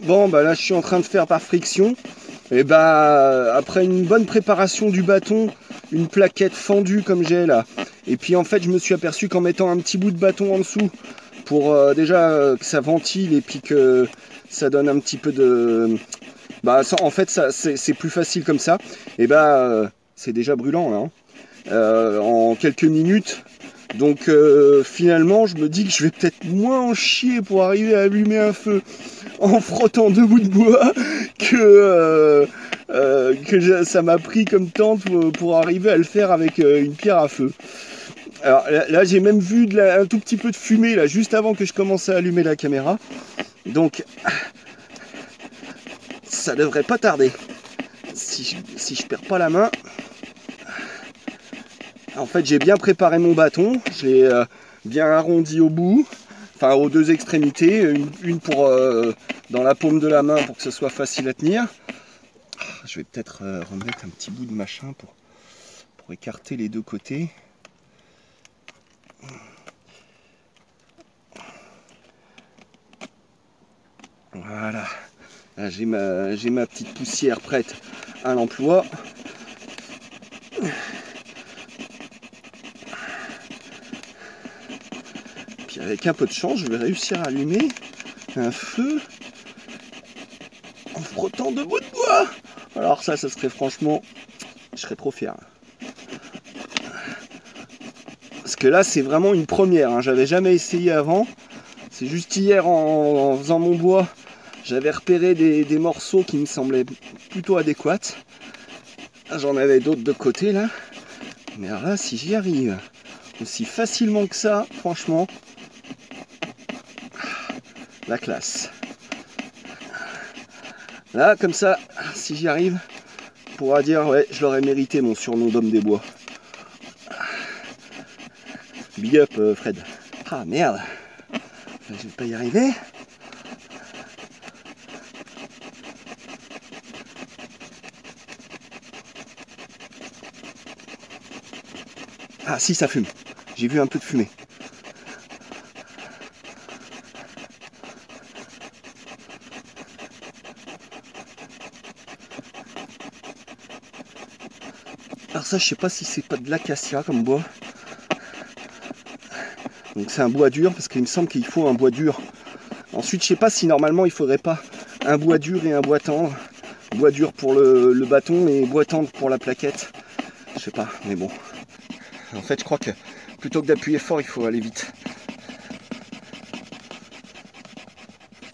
Bon bah là je suis en train de faire par friction. Et bah après une bonne préparation du bâton, une plaquette fendue comme j'ai là. Et puis en fait je me suis aperçu qu'en mettant un petit bout de bâton en dessous pour déjà que ça ventile et puis que ça donne un petit peu de... Bah en fait c'est plus facile comme ça. Et bah c'est déjà brûlant là. Hein. En quelques minutes. Donc finalement je me dis que je vais peut-être moins en chier pour arriver à allumer un feu en frottant deux bouts de bois que ça m'a pris comme temps pour arriver à le faire avec une pierre à feu. Alors là j'ai même vu un tout petit peu de fumée là juste avant que je commence à allumer la caméra. Donc ça devrait pas tarder. Si je perds pas la main. En fait j'ai bien préparé mon bâton, je l'ai bien arrondi au bout, enfin aux deux extrémités, une pour dans la paume de la main pour que ce soit facile à tenir. Je vais peut-être remettre un petit bout de machin pour écarter les deux côtés. Voilà, là j'ai ma petite poussière prête à l'emploi. Puis avec un peu de chance, je vais réussir à allumer un feu en frottant deux bouts de bois. Alors ça serait franchement, je serais trop fier. Parce que là c'est vraiment une première, hein. J'avais jamais essayé avant. C'est juste hier en faisant mon bois, j'avais repéré des morceaux qui me semblaient plutôt adéquats. J'en avais d'autres de côté là. Mais alors là si j'y arrive aussi facilement que ça, franchement, la classe. Là comme ça, si j'y arrive, on pourra dire ouais je l'aurais mérité mon surnom d'homme des bois. Big up Fred. Ah merde, je vais pas y arriver. Ah si ça fume, j'ai vu un peu de fumée. Alors ça je sais pas si c'est pas de l'acacia comme bois. Donc c'est un bois dur parce qu'il me semble qu'il faut un bois dur. Ensuite je sais pas si normalement il faudrait pas un bois dur et un bois tendre. Bois dur pour le bâton et bois tendre pour la plaquette. Je sais pas, mais bon. En fait je crois que plutôt que d'appuyer fort il faut aller vite.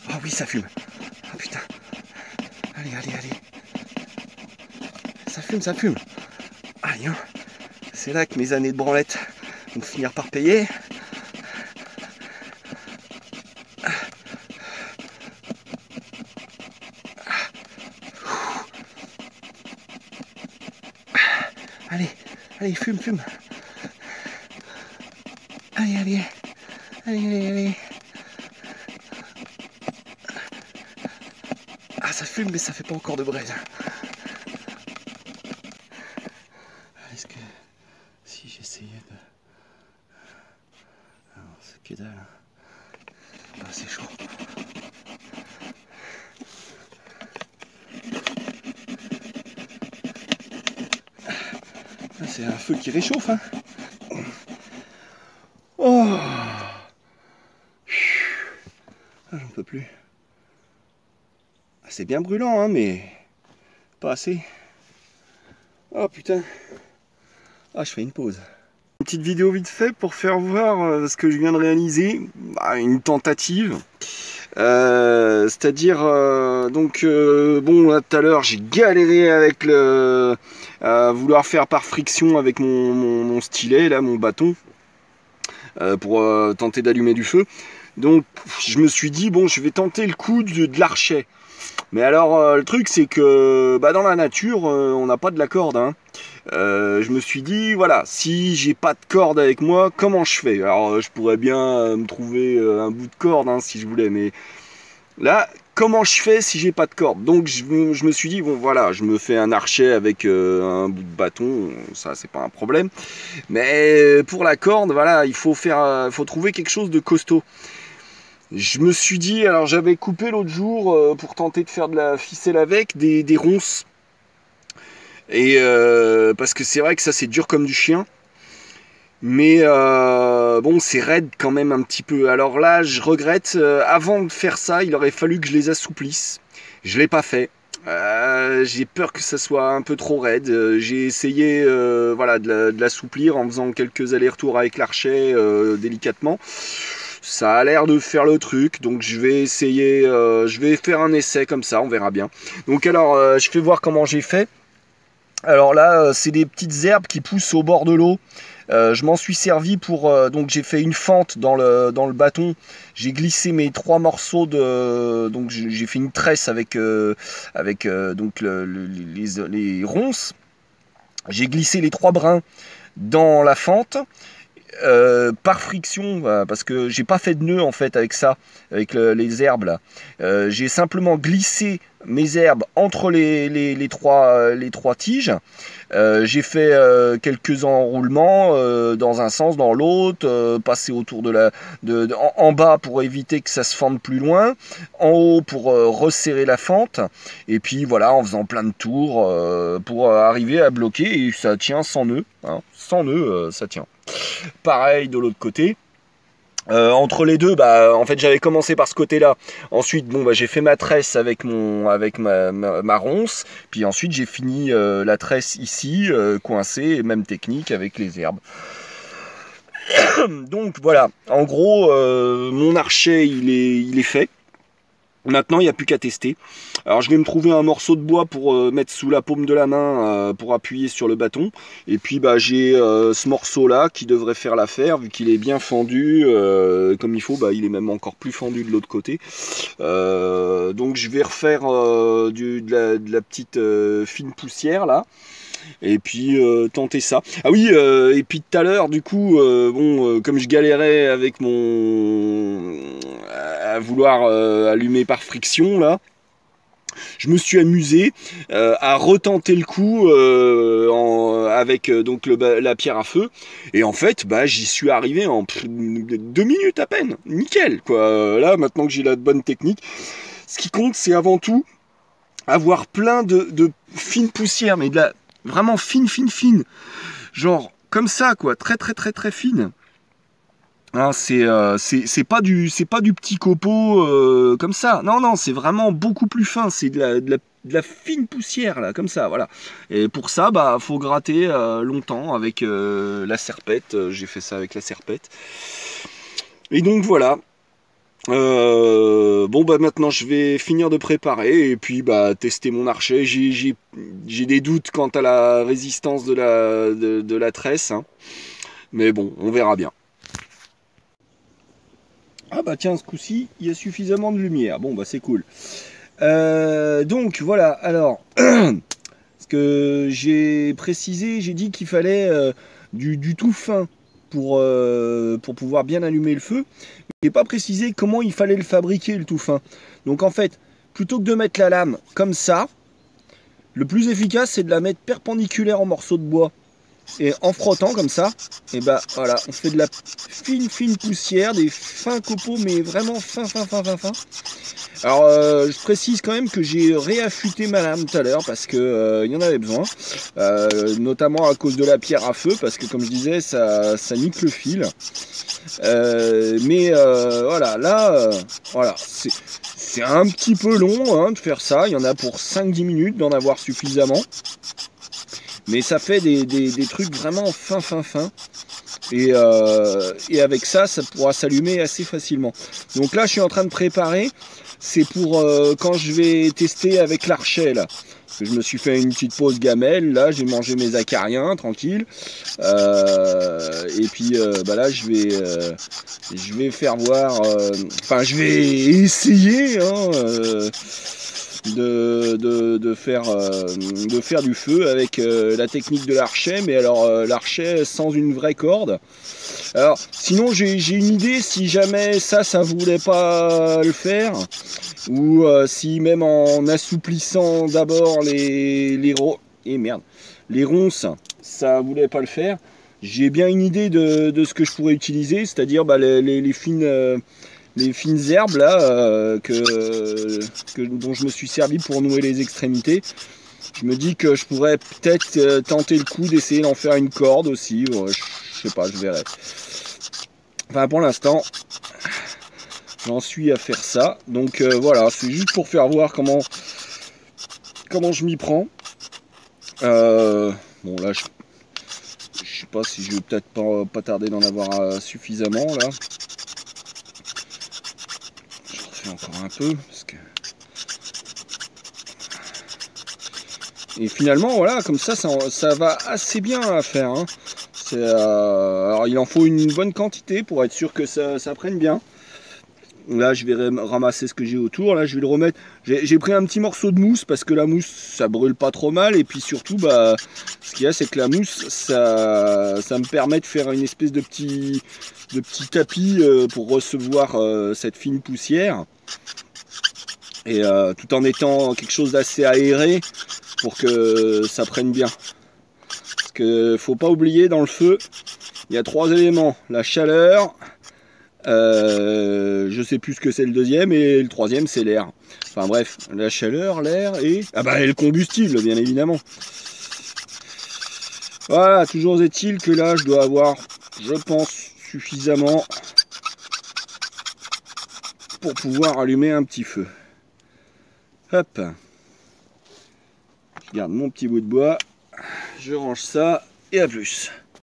Oh oui ça fume. Oh putain. Allez. Ça fume. Allez, hein. C'est là que mes années de branlette vont finir par payer. Allez, fume. Allez. Ah, ça fume, mais ça fait pas encore de braise. Est-ce que si j'essayais de... Alors, c'est que dalle. Ah, c'est chaud. C'est un feu qui réchauffe, hein. Oh, j'en peux plus. C'est bien brûlant, hein, mais pas assez. Oh putain. Ah, je fais une pause. Une petite vidéo vite fait pour faire voir ce que je viens de réaliser. Bah, une tentative. C'est-à-dire, bon, là tout à l'heure, j'ai galéré avec vouloir faire par friction avec mon stylet, là, mon bâton, pour tenter d'allumer du feu. Donc, je me suis dit, bon, je vais tenter le coup de l'archet. Mais alors, le truc, c'est que dans la nature, on n'a pas de la corde, hein. Je me suis dit, voilà, si j'ai pas de corde avec moi, comment je fais? Alors, je pourrais bien me trouver un bout de corde, hein, si je voulais, mais là, comment je fais si j'ai pas de corde? Donc, je me suis dit, bon, voilà, je me fais un archet avec un bout de bâton, ça, c'est pas un problème. Mais pour la corde, voilà, il faut trouver quelque chose de costaud. Je me suis dit, alors j'avais coupé l'autre jour pour tenter de faire de la ficelle avec des ronces. Et parce que c'est vrai que ça c'est dur comme du chien. Mais bon, c'est raide quand même un petit peu. Alors là, je regrette. Avant de faire ça, il aurait fallu que je les assouplisse. Je l'ai pas fait. J'ai peur que ça soit un peu trop raide. J'ai essayé voilà, de l'assouplir en faisant quelques allers-retours avec l'archet délicatement. Ça a l'air de faire le truc, donc je vais essayer, je vais faire un essai comme ça, on verra bien. Donc alors, je vais voir comment j'ai fait. Alors là, c'est des petites herbes qui poussent au bord de l'eau. Je m'en suis servi pour... donc j'ai fait une fente dans le bâton. J'ai glissé mes 3 morceaux de... Donc j'ai fait une tresse avec, donc les ronces. J'ai glissé les 3 brins dans la fente. Par friction, parce que j'ai pas fait de nœud en fait avec ça, avec les herbes là. J'ai simplement glissé mes herbes entre les trois tiges. J'ai fait quelques enroulements dans un sens, dans l'autre, passer autour en bas pour éviter que ça se fende plus loin, en haut pour resserrer la fente, et puis voilà, en faisant plein de tours pour arriver à bloquer, et ça tient sans nœud, hein. Sans nœud, ça tient. Pareil de l'autre côté. Entre les deux, en fait j'avais commencé par ce côté-là. Ensuite, bon, j'ai fait ma tresse avec ma ronce. Puis ensuite j'ai fini la tresse ici, coincée, même technique avec les herbes. Donc voilà, en gros, mon archet il est fait. Maintenant, il n'y a plus qu'à tester. Alors, je vais me trouver un morceau de bois pour mettre sous la paume de la main pour appuyer sur le bâton. Et puis, j'ai ce morceau-là qui devrait faire l'affaire, vu qu'il est bien fendu comme il faut. Il est même encore plus fendu de l'autre côté. Donc, je vais refaire de la petite fine poussière, là. Et puis tenter ça. Ah oui, et puis tout à l'heure, du coup, comme je galérais avec à vouloir allumer par friction là, je me suis amusé à retenter le coup avec donc la pierre à feu. Et en fait, j'y suis arrivé en 2 minutes à peine. Nickel, quoi. Là, maintenant que j'ai la bonne technique, ce qui compte, c'est avant tout avoir plein de fines poussières, mais de la vraiment fine, genre comme ça quoi, très fine. Hein, c'est pas du petit copeau comme ça. Non, c'est vraiment beaucoup plus fin. C'est de la fine poussière là, comme ça, voilà. Et pour ça, faut gratter longtemps avec la serpette. J'ai fait ça avec la serpette. Et donc voilà. Maintenant je vais finir de préparer et puis tester mon archet. J'ai des doutes quant à la résistance de la tresse, hein. Mais bon, on verra bien. Ah tiens, ce coup-ci il y a suffisamment de lumière. Bon c'est cool. Donc voilà, alors ce que j'ai précisé, j'ai dit qu'il fallait du tout fin pour pouvoir bien allumer le feu. Je n'ai pas précisé comment il fallait le fabriquer, le tout fin. Donc en fait, plutôt que de mettre la lame comme ça, le plus efficace c'est de la mettre perpendiculaire en morceaux de bois. Et en frottant comme ça, et voilà, on fait de la fine poussière, des fins copeaux, mais vraiment fin. Alors je précise quand même que j'ai réaffûté ma lame tout à l'heure parce que il y en avait besoin, notamment à cause de la pierre à feu, parce que comme je disais, ça nique le fil. Voilà, là, voilà, c'est un petit peu long hein, de faire ça. Il y en a pour 5-10 minutes d'en avoir suffisamment. Mais ça fait des trucs vraiment fin. Et avec ça, ça pourra s'allumer assez facilement. Donc là, je suis en train de préparer. C'est pour quand je vais tester avec l'archet là. Parce que je me suis fait une petite pause gamelle. Là, j'ai mangé mes acariens tranquille. Et puis là, je vais faire voir. Je vais essayer. Hein, de faire du feu avec la technique de l'archet, mais alors l'archet sans une vraie corde. Alors sinon j'ai une idée, si jamais ça voulait pas le faire, ou si même en assouplissant d'abord les ronces, ça voulait pas le faire, j'ai bien une idée de ce que je pourrais utiliser, c'est-à-dire les fines les fines herbes là dont je me suis servi pour nouer les extrémités. Je me dis que je pourrais peut-être tenter le coup d'essayer d'en faire une corde aussi. Ouais, je sais pas, je verrai. Enfin, pour l'instant, j'en suis à faire ça. Donc voilà, c'est juste pour faire voir comment je m'y prends. Bon là, je sais pas si je vais peut-être pas tarder d'en avoir suffisamment là. Je refais encore un peu parce que... Et finalement voilà, comme ça va assez bien à faire. Hein. Alors il en faut une bonne quantité pour être sûr que ça prenne bien. Là je vais ramasser ce que j'ai autour, là je vais le remettre. J'ai pris un petit morceau de mousse parce que la mousse ça brûle pas trop mal, et puis surtout bah, ce qu'il y a c'est que la mousse ça me permet de faire une espèce de petit tapis pour recevoir cette fine poussière, et tout en étant quelque chose d'assez aéré pour que ça prenne bien. Parce que faut pas oublier, dans le feu il y a 3 éléments: la chaleur, je sais plus ce que c'est le deuxième, et le troisième c'est l'air. Enfin bref, la chaleur, l'air et le combustible bien évidemment. Voilà, toujours est-il que là je dois avoir, je pense, suffisamment pour pouvoir allumer un petit feu. Hop, je garde mon petit bout de bois, je range ça et à plus.